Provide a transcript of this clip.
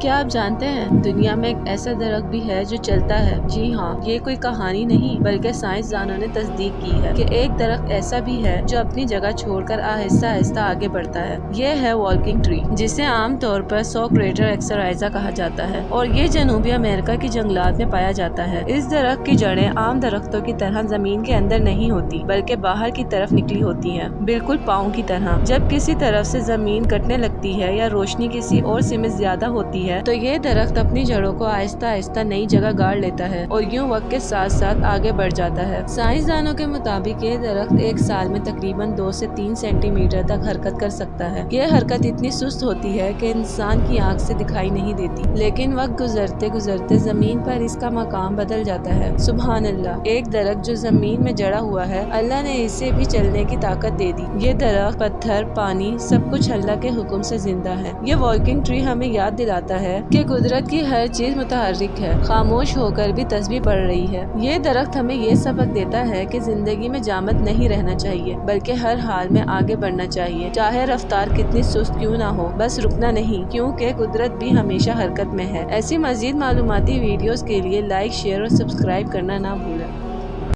क्या आप जानते हैं दुनिया में एक ऐसा दरख्त भी है जो चलता है? जी हाँ, ये कोई कहानी नहीं बल्कि साइंसदानों ने तस्दीक की है कि एक दरख्त ऐसा भी है जो अपनी जगह छोड़कर आहिस्ता आहिस्ता आगे बढ़ता है। ये है वॉकिंग ट्री, जिसे आम तौर पर सोक्रेटर एक्सराइजा कहा जाता है और ये जनूबी अमेरिका की जंगलात में पाया जाता है। इस दरख्त की जड़ें आम दरख्तों की तरह जमीन के अंदर नहीं होती बल्कि बाहर की तरफ निकली होती हैं, बिल्कुल पाँव की तरह। जब किसी तरफ से जमीन कटने लगती है या रोशनी किसी और से में ज्यादा होती है तो ये दरख्त अपनी जड़ों को आहिस्ता आहिस्ता नई जगह गाड़ लेता है और यूं वक्त के साथ साथ आगे बढ़ जाता है। साइंसदानों के मुताबिक ये दरख्त एक साल में तकरीबन 2 से 3 सेंटीमीटर तक हरकत कर सकता है। ये हरकत इतनी सुस्त होती है कि इंसान की आंख से दिखाई नहीं देती, लेकिन वक्त गुजरते गुजरते जमीन पर इसका मकाम बदल जाता है। सुभान अल्लाह, एक दरख्त जो जमीन में जड़ा हुआ है, अल्लाह ने इसे भी चलने की ताकत दे दी। ये दरख्त, पत्थर, पानी, सब कुछ अल्लाह के हुक्म से जिंदा है। ये वॉकिंग ट्री हमें याद दिलाता है कि कुदरत की हर चीज मुतहर्रिक है, खामोश होकर भी तस्बीह पढ़ रही है। ये दरख्त हमें ये सबक देता है कि जिंदगी में जामद नहीं रहना चाहिए बल्कि हर हाल में आगे बढ़ना चाहिए, चाहे रफ्तार कितनी सुस्त क्यों ना हो। बस रुकना नहीं, क्योंकि कुदरत भी हमेशा हरकत में है। ऐसी मजीद मालूमाती वीडियोस के लिए लाइक, शेयर और सब्सक्राइब करना ना भूलें।